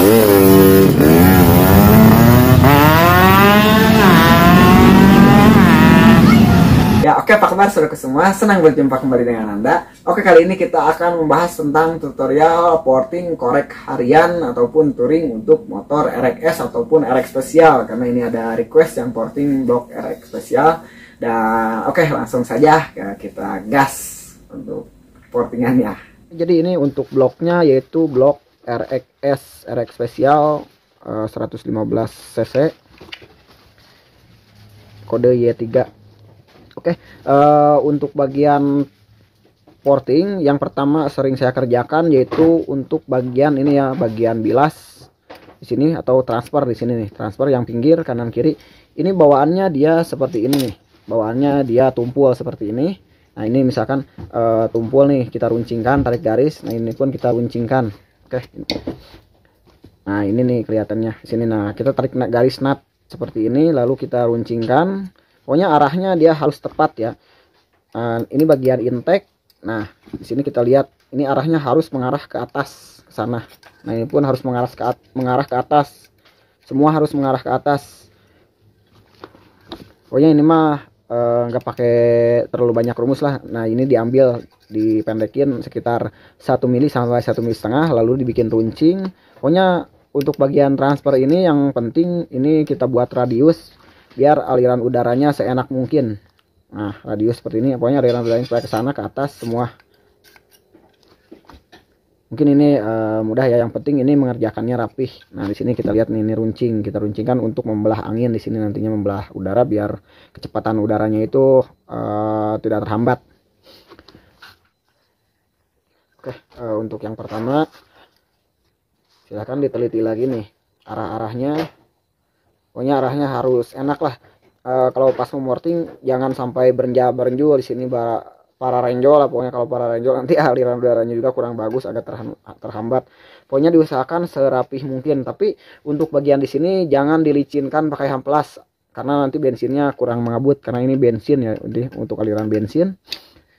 Ya, oke, apa kabar saudara semua? Senang berjumpa kembali dengan Anda. Oke, kali ini kita akan membahas tentang tutorial porting korek harian ataupun touring untuk motor RX ataupun RX spesial, karena ini ada request yang porting blok RX spesial. Dan oke, langsung saja kita gas untuk portingannya. Jadi ini untuk bloknya yaitu blok RXS RX spesial 115 cc kode Y3. Oke, untuk bagian porting yang pertama sering saya kerjakan yaitu untuk bagian ini ya, bagian bilas di sini atau transfer di sini nih, transfer yang pinggir kanan kiri. Ini bawaannya dia seperti ini nih, bawaannya dia tumpul seperti ini. Nah ini misalkan tumpul nih, kita runcingkan, tarik garis. Nah ini pun kita runcingkan. Oke, nah ini nih kelihatannya di sini. Nah kita tarik garis nut seperti ini, lalu kita runcingkan. Pokoknya arahnya dia harus tepat ya. Ini bagian intake. Nah, di sini kita lihat ini arahnya harus mengarah ke atas ke sana. Nah, ini pun harus mengarah ke atas. Semua harus mengarah ke atas. Pokoknya ini mah nggak pakai terlalu banyak rumus lah. Nah, ini diambil, dipendekin sekitar 1 mili sampai 1,5 mili, lalu dibikin runcing. Pokoknya untuk bagian transfer ini yang penting ini kita buat radius biar aliran udaranya seenak mungkin. Nah radius seperti ini, pokoknya aliran udaranya supaya ke sana ke atas semua. Mungkin ini mudah ya, yang penting ini mengerjakannya rapih. Nah di sini kita lihat nih, ini runcing, kita runcingkan untuk membelah angin di sini, nantinya membelah udara biar kecepatan udaranya itu tidak terhambat. Oke, untuk yang pertama silahkan diteliti lagi nih arah-arahnya. Pokoknya arahnya harus enak lah. Kalau pas memorting jangan sampai berenjol di sini para renjol lah. Pokoknya kalau para renjol nanti aliran udaranya juga kurang bagus, agak terhambat. Pokoknya diusahakan serapih mungkin. Tapi untuk bagian di sini jangan dilicinkan pakai hamplas, karena nanti bensinnya kurang mengabut, karena ini bensin ya, untuk aliran bensin.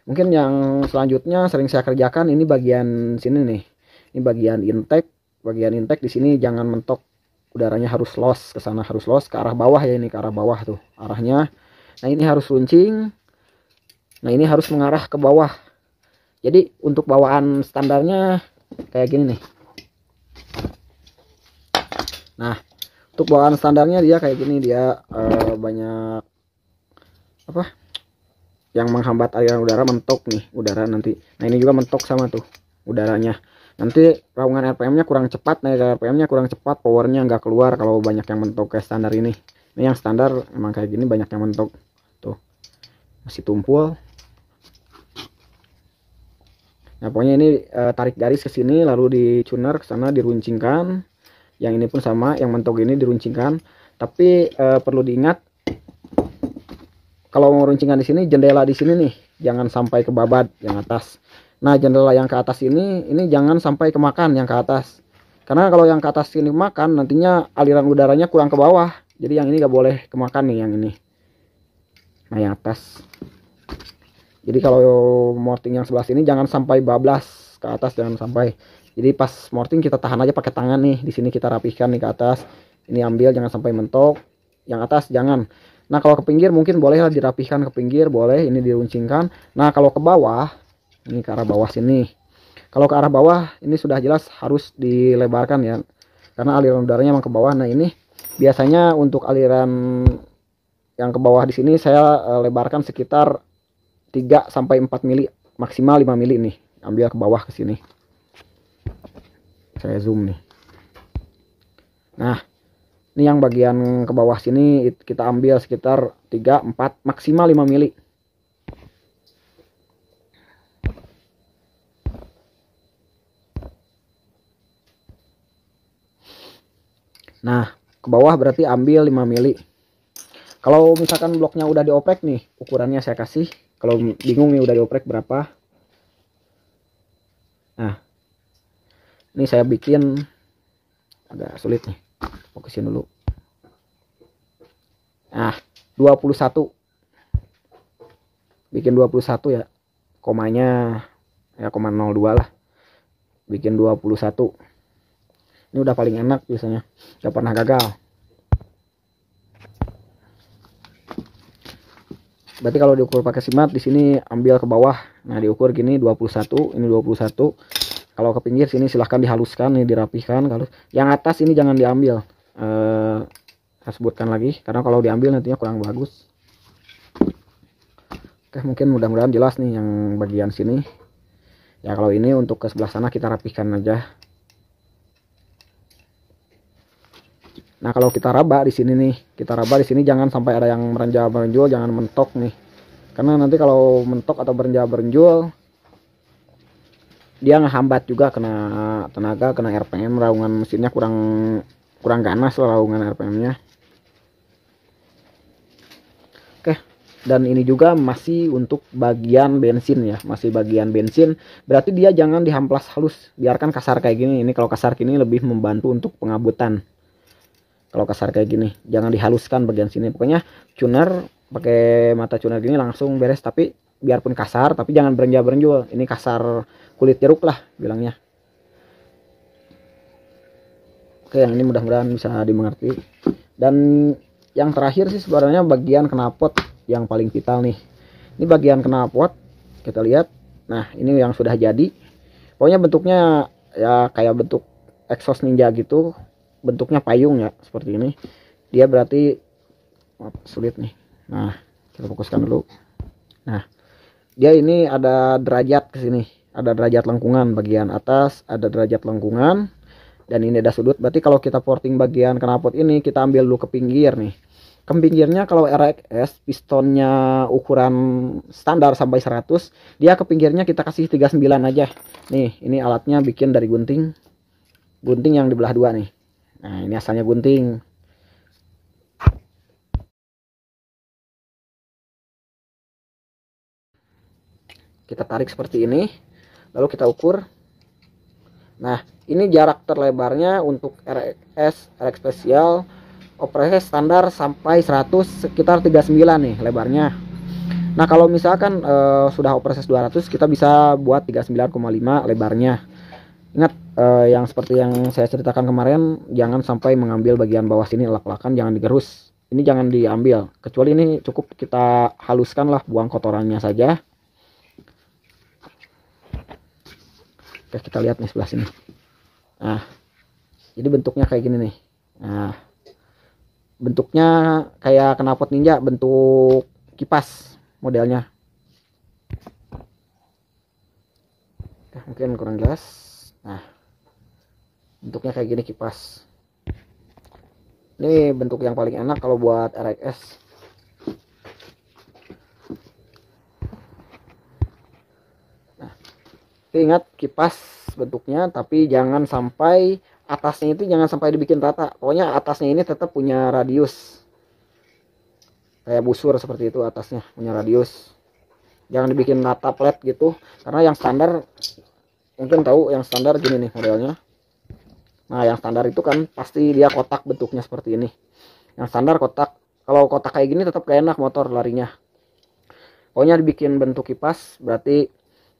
Mungkin yang selanjutnya sering saya kerjakan ini bagian sini nih. Ini bagian intake. Bagian intake di sini jangan mentok. Udaranya harus loss ke sana, harus loss ke arah bawah ya, ini ke arah bawah tuh arahnya. Nah ini harus runcing. Nah ini harus mengarah ke bawah. Jadi untuk bawaan standarnya kayak gini nih. Nah untuk bawaan standarnya dia kayak gini, dia banyak apa yang menghambat aliran udara, mentok nih udara nanti. Nah ini juga mentok sama tuh udaranya. Nanti raungan RPM-nya kurang cepat, naik RPM-nya kurang cepat, powernya nggak keluar kalau banyak yang mentok kayak standar ini. Ini yang standar emang kayak gini, banyak yang mentok. Tuh, masih tumpul. Nah pokoknya ini tarik garis ke sini, lalu dicuner ke sana, diruncingkan. Yang ini pun sama, yang mentok ini diruncingkan. Tapi perlu diingat, kalau mau runcingan di sini, jendela di sini nih, jangan sampai ke babat yang atas. Nah jendela yang ke atas ini jangan sampai kemakan yang ke atas, karena kalau yang ke atas ini makan, nantinya aliran udaranya kurang ke bawah. Jadi yang ini nggak boleh kemakan nih, yang ini. Nah yang atas. Jadi kalau morting yang sebelah sini jangan sampai bablas ke atas, jangan sampai. Jadi pas morting kita tahan aja pakai tangan nih, di sini kita rapihkan nih ke atas. Ini ambil, jangan sampai mentok. Yang atas jangan. Nah kalau ke pinggir mungkin boleh lah dirapihkan, ke pinggir boleh, ini diruncingkan. Nah kalau ke bawah, ini ke arah bawah sini. Kalau ke arah bawah ini sudah jelas harus dilebarkan ya, karena aliran udaranya memang ke bawah. Nah ini biasanya untuk aliran yang ke bawah di sini saya lebarkan sekitar 3 sampai 4 mili, maksimal 5 mili nih. Ambil ke bawah ke sini. Saya zoom nih. Nah, ini yang bagian ke bawah sini kita ambil sekitar 3, 4, maksimal 5 mili. Nah ke bawah berarti ambil 5 mili. Kalau misalkan bloknya udah dioprek nih, ukurannya saya kasih. Kalau bingung nih udah dioprek berapa. Nah ini saya bikin agak sulit nih, fokusin dulu. Nah 21, bikin 21 ya, komanya ya 0,02 lah, bikin 21. Ini udah paling enak biasanya, gak pernah gagal. Berarti kalau diukur pakai simat di sini ambil ke bawah. Nah, diukur gini 21, ini 21. Kalau ke pinggir sini silahkan dihaluskan nih, dirapihkan. Kalau yang atas ini jangan diambil. Saya sebutkan lagi karena kalau diambil nantinya kurang bagus. Oke, mungkin mudah-mudahan jelas nih yang bagian sini. Ya kalau ini untuk ke sebelah sana kita rapihkan aja. Nah, kalau kita raba di sini nih, jangan sampai ada yang merenjal-merenjul, jangan mentok nih. Karena nanti kalau mentok atau berenjal-berenjul, dia ngehambat juga, kena tenaga, kena RPM, raungan mesinnya kurang ganas lah raungan RPM-nya. Oke, dan ini juga masih untuk bagian bensin ya, masih bagian bensin. Berarti dia jangan dihamplas halus, biarkan kasar kayak gini. Ini kalau kasar gini lebih membantu untuk pengabutan. Kalau kasar kayak gini, jangan dihaluskan bagian sini. Pokoknya tuner pakai mata tuner gini langsung beres, tapi biarpun kasar tapi jangan berenjal-berenjul. Ini kasar kulit jeruk lah bilangnya. Oke, yang ini mudah-mudahan bisa dimengerti. Dan yang terakhir sih sebenarnya bagian knalpot yang paling vital nih. Ini bagian knalpot, kita lihat. Nah, ini yang sudah jadi. Pokoknya bentuknya ya kayak bentuk exhaust ninja gitu. Bentuknya payung ya, seperti ini. Dia berarti sulit nih. Nah, kita fokuskan dulu. Nah, dia ini ada derajat ke sini. Ada derajat lengkungan bagian atas, ada derajat lengkungan, dan ini ada sudut. Berarti kalau kita porting bagian knalpot ini, kita ambil dulu ke pinggir nih. Ke pinggirnya kalau RXS pistonnya ukuran standar sampai 100, dia ke pinggirnya kita kasih 39 aja. Nih, ini alatnya bikin dari gunting. Gunting yang di belah dua nih. Nah, ini asalnya gunting. Kita tarik seperti ini, lalu kita ukur. Nah, ini jarak terlebarnya untuk RX Special operasi standar sampai 100 sekitar 39 nih lebarnya. Nah, kalau misalkan sudah operasi 200, kita bisa buat 39,5 lebarnya. Ingat yang seperti yang saya ceritakan kemarin, jangan sampai mengambil bagian bawah sini lak-lakan, jangan digerus. Ini jangan diambil, kecuali ini cukup kita haluskan lah, buang kotorannya saja. Oke, kita lihat nih sebelah sini. Nah, jadi bentuknya kayak gini nih. Nah, bentuknya kayak knalpot ninja, bentuk kipas modelnya. Oke, mungkin kurang jelas. Nah, bentuknya kayak gini kipas. Ini bentuk yang paling enak kalau buat RXS. Nah, ingat kipas bentuknya, tapi jangan sampai atasnya itu jangan sampai dibikin rata. Pokoknya atasnya ini tetap punya radius. Kayak busur seperti itu, atasnya punya radius. Jangan dibikin rata flat gitu, karena yang standar mungkin tahu yang standar gini nih modelnya. Nah, yang standar itu kan pasti dia kotak bentuknya seperti ini. Yang standar kotak. Kalau kotak kayak gini tetap gak enak motor larinya. Pokoknya dibikin bentuk kipas. Berarti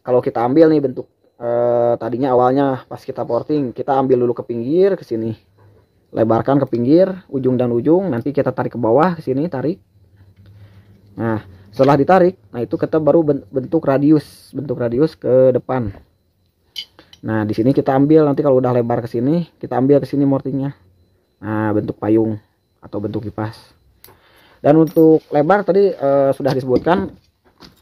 kalau kita ambil nih bentuk tadinya awalnya pas kita porting, kita ambil dulu ke pinggir ke sini. Lebarkan ke pinggir, ujung dan ujung, nanti kita tarik ke bawah ke sini, tarik. Nah, setelah ditarik, nah itu kita baru bentuk radius ke depan. Nah, di sini kita ambil, nanti kalau udah lebar ke sini, kita ambil ke sini mortingnya. Nah, bentuk payung atau bentuk kipas. Dan untuk lebar tadi sudah disebutkan,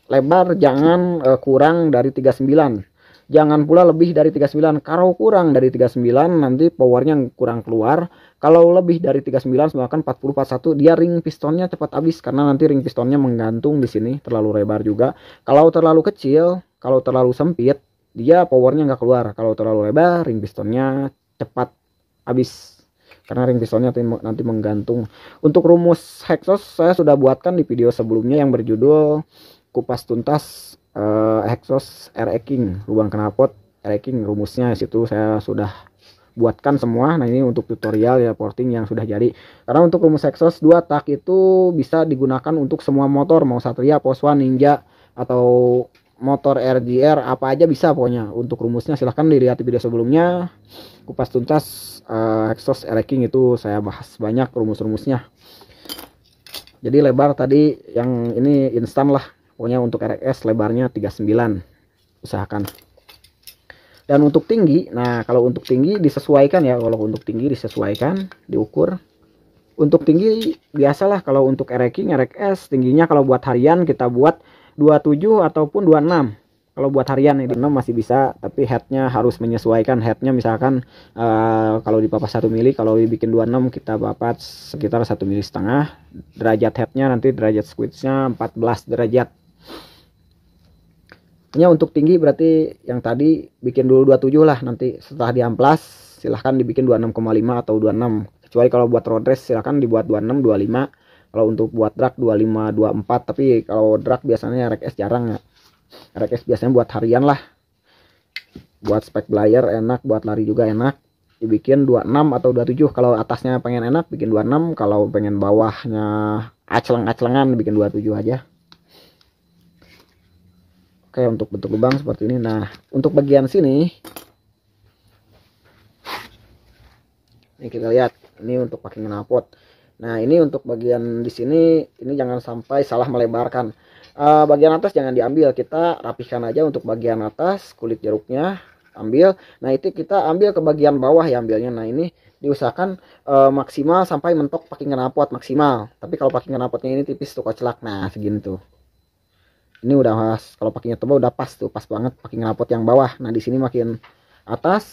lebar jangan kurang dari 39. Jangan pula lebih dari 39. Kalau kurang dari 39 nanti powernya kurang keluar. Kalau lebih dari 39 misalkan 40 41, dia ring pistonnya cepat habis karena nanti ring pistonnya menggantung di sini, terlalu lebar juga. Kalau terlalu kecil, kalau terlalu sempit, dia powernya nggak keluar. Kalau terlalu lebar, ring pistonnya cepat habis karena ring pistonnya nanti menggantung. Untuk rumus exhaust saya sudah buatkan di video sebelumnya yang berjudul kupas tuntas exhaust air king, lubang knalpot air king, rumusnya situ saya sudah buatkan semua. Nah, ini untuk tutorial ya porting yang sudah jadi. Karena untuk rumus exhaust 2 tak itu bisa digunakan untuk semua motor, mau Satria, Poswan, Ninja atau motor RGR apa aja bisa pokoknya. Untuk rumusnya silahkan dilihat di video sebelumnya, kupas tuntas exhaust racking itu saya bahas banyak rumus-rumusnya. Jadi lebar tadi yang ini instan lah pokoknya. Untuk RX lebarnya 39 usahakan. Dan untuk tinggi, nah kalau untuk tinggi disesuaikan ya, kalau untuk tinggi disesuaikan, diukur. Untuk tinggi biasalah kalau untuk racking RX tingginya kalau buat harian kita buat 27 ataupun 26. Kalau buat harian ini 6 masih bisa, tapi headnya harus menyesuaikan. Headnya misalkan kalau dipapas 1 mili, kalau dibikin 26 kita papat sekitar 1,5 mili. Derajat headnya nanti derajat squeeze-nya 14 derajat. Ini untuk tinggi berarti yang tadi bikin dulu 27 lah, nanti setelah diamplas silahkan dibikin 26,5 atau 26. Kecuali kalau buat road race silahkan dibuat 26, 25. Kalau untuk buat drag 25, 24. Tapi kalau drag biasanya RX jarang ya. RX biasanya buat harian lah, buat spek belayer enak, buat lari juga enak, dibikin 26 atau 27. Kalau atasnya pengen enak bikin 26, kalau pengen bawahnya acleng-aclengan bikin 27 aja. Oke, untuk bentuk lubang seperti ini. Nah untuk bagian sini ini kita lihat, ini untuk packing knalpot. Nah ini untuk bagian di sini, ini jangan sampai salah melebarkan. Bagian atas jangan diambil, kita rapihkan aja untuk bagian atas, kulit jeruknya ambil. Nah itu kita ambil ke bagian bawah ya ambilnya. Nah ini diusahakan maksimal sampai mentok packing knalpot maksimal. Tapi kalau packing knalpotnya ini tipis tuh koclak, nah segini tuh. Ini udah pas, kalau packingnya tebal udah pas tuh, pas banget packing knalpot yang bawah. Nah di sini makin atas.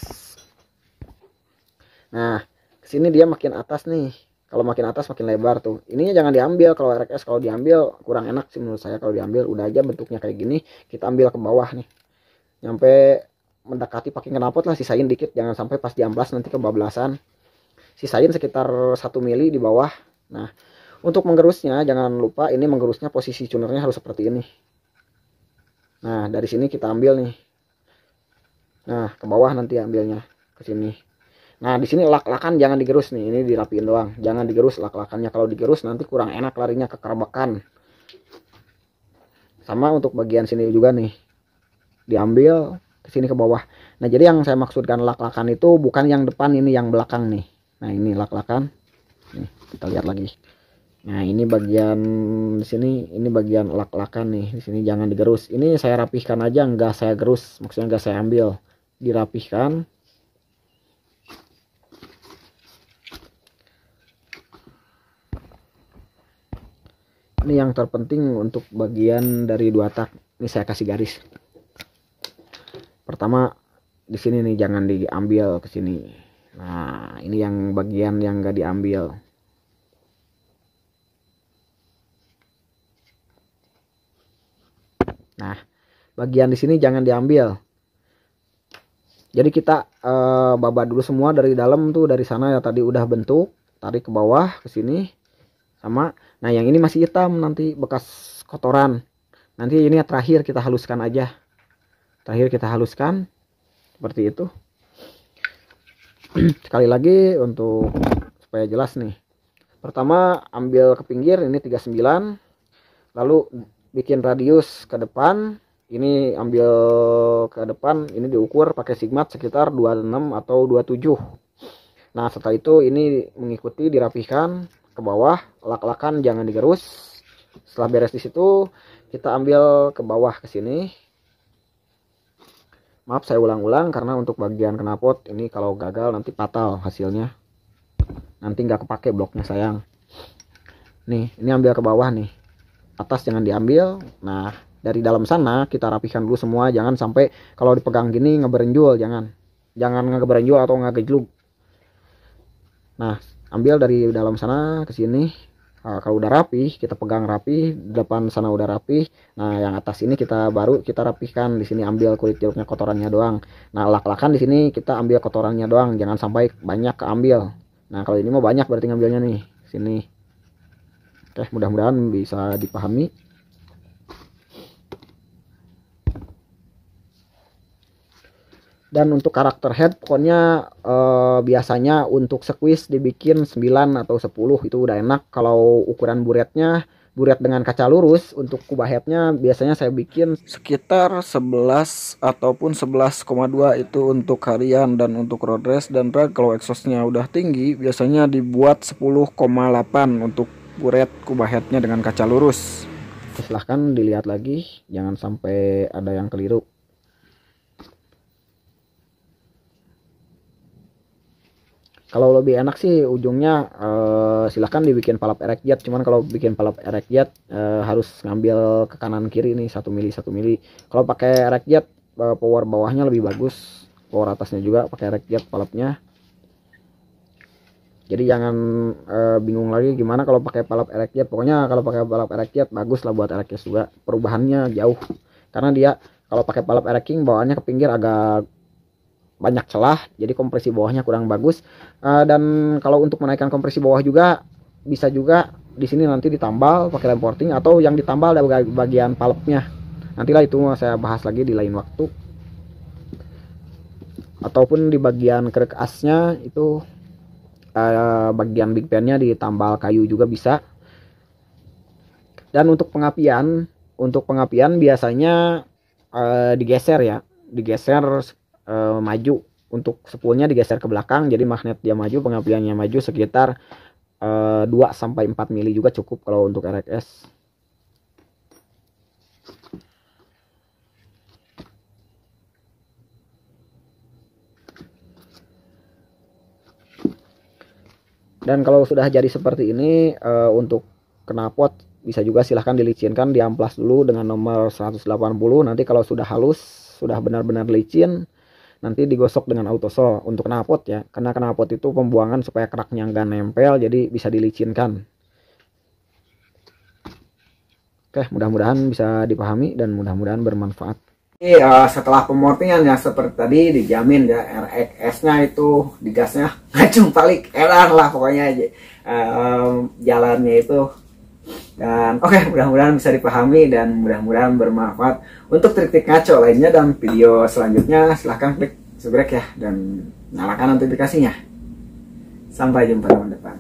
Nah kesini dia makin atas nih. Kalau makin atas makin lebar tuh. Ininya jangan diambil. Kalau RX kalau diambil kurang enak sih menurut saya. Kalau diambil udah aja bentuknya kayak gini, kita ambil ke bawah nih, nyampe mendekati packing knalpot lah, sisain dikit, jangan sampai pas diamplas nanti kebablasan. Sisain sekitar 1 mili di bawah. Nah untuk menggerusnya jangan lupa, ini menggerusnya posisi tunernya harus seperti ini. Nah dari sini kita ambil nih. Nah ke bawah nanti ambilnya ke sini. Nah di sini lak-lakan jangan digerus nih, ini dirapiin doang, jangan digerus lak-lakannya. Kalau digerus nanti kurang enak larinya, kekerbakan. Sama untuk bagian sini juga nih, diambil ke sini ke bawah. Nah jadi yang saya maksudkan lak-lakan itu bukan yang depan, ini yang belakang nih. Nah ini lak-lakan, nih kita lihat lagi. Nah ini bagian di sini, ini bagian lak-lakan nih, di sini jangan digerus. Ini saya rapihkan aja, enggak saya gerus, maksudnya enggak saya ambil, dirapihkan. Ini yang terpenting untuk bagian dari 2 tak. Ini saya kasih garis. Pertama di sini nih jangan diambil ke sini. Nah ini yang bagian yang enggak diambil. Nah bagian di sini jangan diambil. Jadi kita babat dulu semua dari dalam tuh, dari sana ya tadi udah bentuk, tarik ke bawah ke sini. Sama, nah yang ini masih hitam nanti bekas kotoran. Nanti ini terakhir kita haluskan aja. Terakhir kita haluskan seperti itu. Sekali lagi untuk supaya jelas nih. Pertama ambil ke pinggir ini 39. Lalu bikin radius ke depan. Ini ambil ke depan, ini diukur pakai sigmat sekitar 26 atau 27. Nah setelah itu ini mengikuti dirapihkan ke bawah, lak-lakan jangan digerus. Setelah beres di situ kita ambil ke bawah ke sini. Maaf saya ulang-ulang karena untuk bagian knalpot ini kalau gagal nanti fatal hasilnya, nanti nggak kepake bloknya sayang. Nih ini ambil ke bawah nih, atas jangan diambil. Nah dari dalam sana kita rapihkan dulu semua, jangan sampai kalau dipegang gini ngeberenjul, jangan ngeberenjul atau ngegejlug. Nah ambil dari dalam sana ke sini. Nah, kalau udah rapi kita pegang rapi, depan sana udah rapi. Nah yang atas ini kita baru kita rapihkan. Di sini ambil kulit jeruknya, kotorannya doang. Nah lak-lakan di sini kita ambil kotorannya doang, jangan sampai banyak keambil. Nah kalau ini mau banyak berarti ngambilnya nih sini. Oke mudah-mudahan bisa dipahami. Dan untuk karakter head pokoknya biasanya untuk squeeze dibikin 9 atau 10 itu udah enak. Kalau ukuran buretnya buret dengan kaca lurus. Untuk kubah headnya biasanya saya bikin sekitar 11 ataupun 11,2 itu untuk harian, dan untuk road race dan drag kalau exhaustnya udah tinggi biasanya dibuat 10,8 untuk buret kubah headnya dengan kaca lurus. Silahkan dilihat lagi, jangan sampai ada yang keliru. Kalau lebih enak sih ujungnya silahkan dibikin palap erek jet, cuman kalau bikin palap erek jet harus ngambil ke kanan kiri nih 1 mili 1 mili. Kalau pakai erek jet power bawahnya lebih bagus, power atasnya juga pakai erek jet palapnya. Jadi jangan bingung lagi gimana kalau pakai palap erek jet. Pokoknya kalau pakai palap erek jet bagus lah buat erek jet juga, perubahannya jauh. Karena dia kalau pakai palap ereking bawaannya ke pinggir agak banyak celah, jadi kompresi bawahnya kurang bagus. Dan kalau untuk menaikkan kompresi bawah juga bisa juga di sini nanti ditambal pakai lem porting, atau yang ditambal ada bagian palpnya. Nantilah itu saya bahas lagi di lain waktu. Ataupun di bagian kerek asnya itu bagian big pan-nya ditambal kayu juga bisa. Dan untuk pengapian biasanya digeser ya, digeser maju. Untuk spoolnya digeser ke belakang, jadi magnet dia maju, pengapiannya maju sekitar 2-4 mili juga cukup kalau untuk RX. Dan kalau sudah jadi seperti ini, untuk knalpot bisa juga silahkan dilicinkan, diamplas dulu dengan nomor 180. Nanti kalau sudah halus, sudah benar-benar licin, nanti digosok dengan autosol untuk knalpot ya, karena knalpot itu pembuangan supaya keraknya nggak nempel, jadi bisa dilicinkan. Oke, mudah-mudahan bisa dipahami dan mudah-mudahan bermanfaat. Setelah pemortingan ya seperti tadi, dijamin ya RX-nya itu digasnya ngacung balik, enak lah pokoknya aja jalannya itu. Dan oke, mudah-mudahan bisa dipahami dan mudah-mudahan bermanfaat. Untuk trik-trik ngaco lainnya dan video selanjutnya silahkan klik subscribe ya dan nyalakan notifikasinya. Sampai jumpa teman depan.